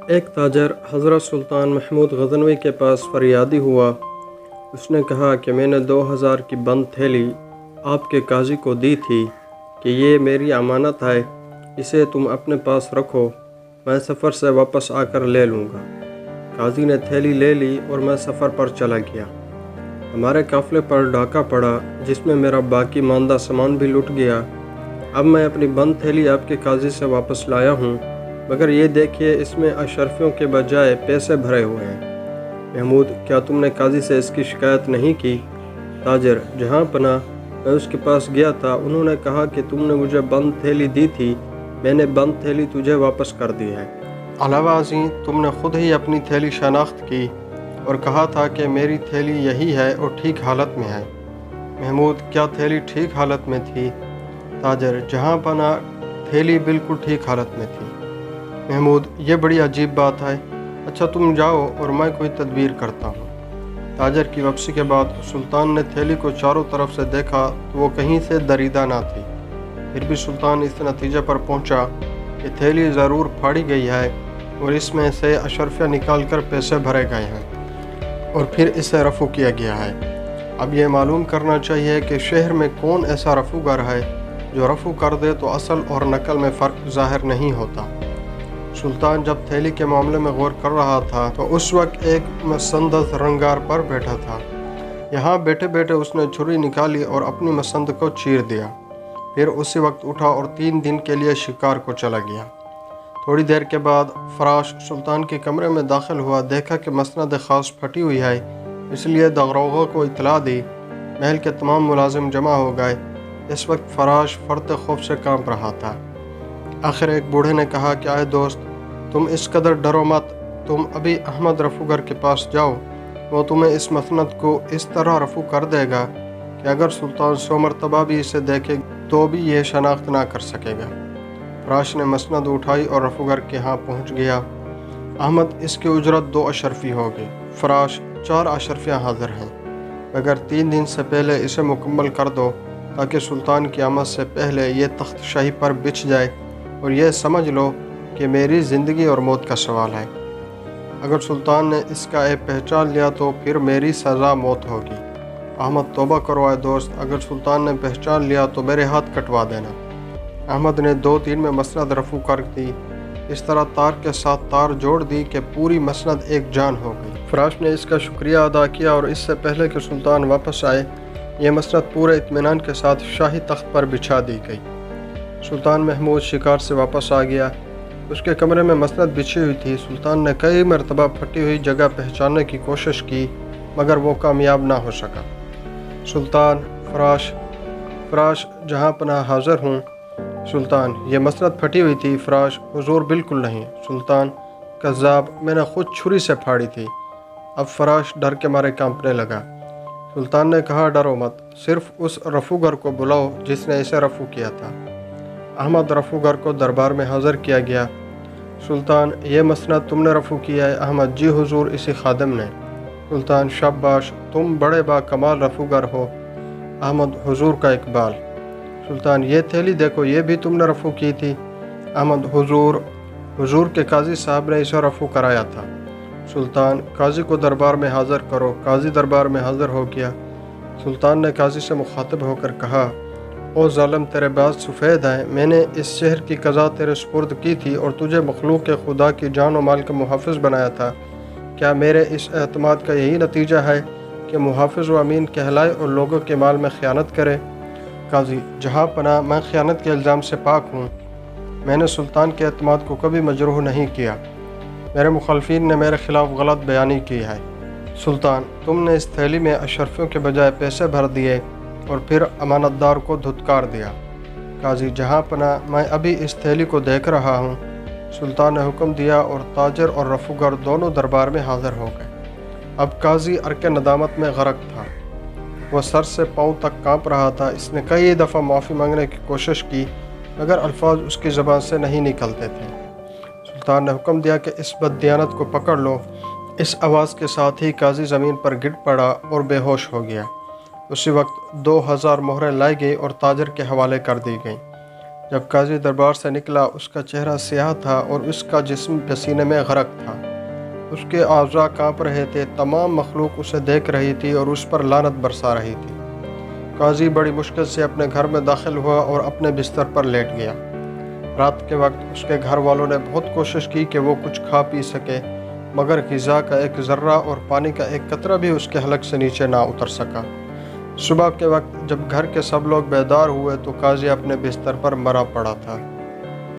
ایک تاجر حضرت سلطان محمود غزنوی کے پاس فریادی ہوا۔ اس نے کہا کہ میں نے 2000 کی بند تھیلی آپ کے قاضی کو دی تھی کہ یہ میری امانت ہے، اسے تم اپنے پاس رکھو، میں سفر سے واپس آ کر لے لوں گا۔ قاضی نے تھیلی لے لی اور میں سفر پر چلا گیا۔ ہمارے قافلے پر ڈاکہ پڑا جس میں میرا باقی ماندہ سامان بھی لٹ گیا۔ اب میں اپنی بند تھیلی آپ کے قاضی سے واپس لایا ہوں، مگر یہ دیکھیے اس میں اشرفیوں کے بجائے پیسے بھرے ہوئے ہیں۔ محمود، کیا تم نے قاضی سے اس کی شکایت نہیں کی؟ تاجر: جہاں پناہ، میں اس کے پاس گیا تھا، انہوں نے کہا کہ تم نے مجھے بند تھیلی دی تھی، میں نے بند تھیلی تجھے واپس کر دی ہے۔ علاوہ ازیں تم نے خود ہی اپنی تھیلی شناخت کی اور کہا تھا کہ میری تھیلی یہی ہے اور ٹھیک حالت میں ہے۔ محمود: کیا تھیلی ٹھیک حالت میں تھی؟ تاجر: جہاں پناہ، تھیلی بالکل ٹھیک حالت میں تھی۔ محمود: یہ بڑی عجیب بات ہے۔ اچھا تم جاؤ اور میں کوئی تدبیر کرتا ہوں۔ تاجر کی واپسی کے بعد سلطان نے تھیلی کو چاروں طرف سے دیکھا تو وہ کہیں سے دریدہ نہ تھی۔ پھر بھی سلطان اس نتیجے پر پہنچا کہ تھیلی ضرور پھاڑی گئی ہے اور اس میں سے اشرفیہ نکال کر پیسے بھرے گئے ہیں اور پھر اسے رفو کیا گیا ہے۔ اب یہ معلوم کرنا چاہیے کہ شہر میں کون ایسا رفو گر ہے جو رفو کر دے تو اصل اور نقل میں فرق ظاہر نہیں ہوتا۔ سلطان جب تھیلی کے معاملے میں غور کر رہا تھا تو اس وقت ایک مسندس رنگار پر بیٹھا تھا۔ یہاں بیٹھے بیٹھے اس نے چھری نکالی اور اپنی مسند کو چیر دیا۔ پھر اسی وقت اٹھا اور 3 دن کے لیے شکار کو چلا گیا۔ تھوڑی دیر کے بعد فراش سلطان کے کمرے میں داخل ہوا، دیکھا کہ مسند خاص پھٹی ہوئی ہے، اس لیے داروغہ کو اطلاع دی۔ محل کے تمام ملازم جمع ہو گئے۔ اس وقت فراش فرط خوف سے کانپ رہا تھا۔ آخر ایک بوڑھے نے کہا کہ اے دوست، تم اس قدر ڈرو مت، تم ابھی احمد رفوگر کے پاس جاؤ، وہ تمہیں اس مسند کو اس طرح رفو کر دے گا کہ اگر سلطان 100 مرتبہ بھی اسے دیکھے تو بھی یہ شناخت نہ کر سکے گا۔ فراش نے مسند اٹھائی اور رفوگر کے ہاں پہنچ گیا۔ احمد، اس کی اجرت 2 اشرفی ہوگی۔ فراش: 4 اشرفیاں حاضر ہیں، مگر 3 دن سے پہلے اسے مکمل کر دو تاکہ سلطان کی آمد سے پہلے یہ تخت شاہی پر بچھ جائے اور یہ سمجھ لو کہ میری زندگی اور موت کا سوال ہے۔ اگر سلطان نے اس کا عیب پہچان لیا تو پھر میری سزا موت ہوگی۔ احمد: توبہ کرو اے دوست، اگر سلطان نے پہچان لیا تو میرے ہاتھ کٹوا دینا۔ احمد نے 2 دن میں مسند رفو کر دی، اس طرح تار کے ساتھ تار جوڑ دی کہ پوری مسند ایک جان ہو گئی۔ فراش نے اس کا شکریہ ادا کیا اور اس سے پہلے کہ سلطان واپس آئے یہ مسند پورے اطمینان کے ساتھ شاہی تخت پر بچھا دی گئی۔ سلطان محمود شکار سے واپس آ گیا۔ اس کے کمرے میں مسند بچھی ہوئی تھی۔ سلطان نے کئی مرتبہ پھٹی ہوئی جگہ پہچاننے کی کوشش کی مگر وہ کامیاب نہ ہو سکا۔ سلطان: فراش: جہاں پناہ حاضر ہوں۔ سلطان: یہ مسند پھٹی ہوئی تھی؟ فراش: حضور بالکل نہیں۔ سلطان: کذاب، میں نے خود چھری سے پھاڑی تھی۔ اب فراش ڈر کے مارے کانپنے لگا۔ سلطان نے کہا ڈرو مت، صرف اس رفوگر کو بلاؤ جس نے اسے رفو کیا تھا۔ احمد رفوگر کو دربار میں حاضر کیا گیا۔ سلطان: یہ مسند تم نے رفو کیا ہے؟ احمد: جی حضور، اسی خادم نے۔ سلطان: شاباش، تم بڑے با کمال رفوگر ہو۔ احمد: حضور کا اقبال۔ سلطان: یہ تھیلی دیکھو، یہ بھی تم نے رفو کی تھی؟ احمد: حضور کے قاضی صاحب نے اسے رفو کرایا تھا۔ سلطان: قاضی کو دربار میں حاضر کرو۔ قاضی دربار میں حاضر ہو گیا۔ سلطان نے قاضی سے مخاطب ہو کر کہا، او ظالم، تیرے بات سفید ہیں، میں نے اس شہر کی قضا تیرے سپرد کی تھی اور تجھے مخلوق کے خدا کی جان و مال کا محافظ بنایا تھا۔ کیا میرے اس اعتماد کا یہی نتیجہ ہے کہ محافظ و امین کہلائے اور لوگوں کے مال میں خیانت کرے؟ قاضی: جہاں پناہ، میں خیانت کے الزام سے پاک ہوں۔ میں نے سلطان کے اعتماد کو کبھی مجروح نہیں کیا۔ میرے مخالفین نے میرے خلاف غلط بیانی کی ہے۔ سلطان: تم نے اس تھیلی میں اشرفیوں کے بجائے پیسے بھر دیے اور پھر امانت دار کو دھتکار دیا۔ قاضی: جہاں پناہ، میں ابھی اس تھیلی کو دیکھ رہا ہوں۔ سلطان نے حکم دیا اور تاجر اور رفوگر دونوں دربار میں حاضر ہو گئے۔ اب قاضی عرق ندامت میں غرق تھا، وہ سر سے پاؤں تک کانپ رہا تھا۔ اس نے کئی دفعہ معافی مانگنے کی کوشش کی مگر الفاظ اس کی زبان سے نہیں نکلتے تھے۔ سلطان نے حکم دیا کہ اس بددیانت کو پکڑ لو۔ اس آواز کے ساتھ ہی قاضی زمین پر گر پڑا اور بے ہوش ہو گیا۔ اسی وقت 2000 مہریں لائی گئی اور تاجر کے حوالے کر دی گئیں۔ جب قاضی دربار سے نکلا اس کا چہرہ سیاہ تھا اور اس کا جسم پسینے میں غرق تھا۔ اس کے اعضاء کانپ رہے تھے، تمام مخلوق اسے دیکھ رہی تھی اور اس پر لعنت برسا رہی تھی۔ قاضی بڑی مشکل سے اپنے گھر میں داخل ہوا اور اپنے بستر پر لیٹ گیا۔ رات کے وقت اس کے گھر والوں نے بہت کوشش کی کہ وہ کچھ کھا پی سکے، مگر غذا کا ایک ذرہ اور پانی کا ایک قطرہ بھی اس کے حلق سے نیچے نہ اتر سکا۔ صبح کے وقت جب گھر کے سب لوگ بیدار ہوئے تو قاضی اپنے بستر پر مرا پڑا تھا۔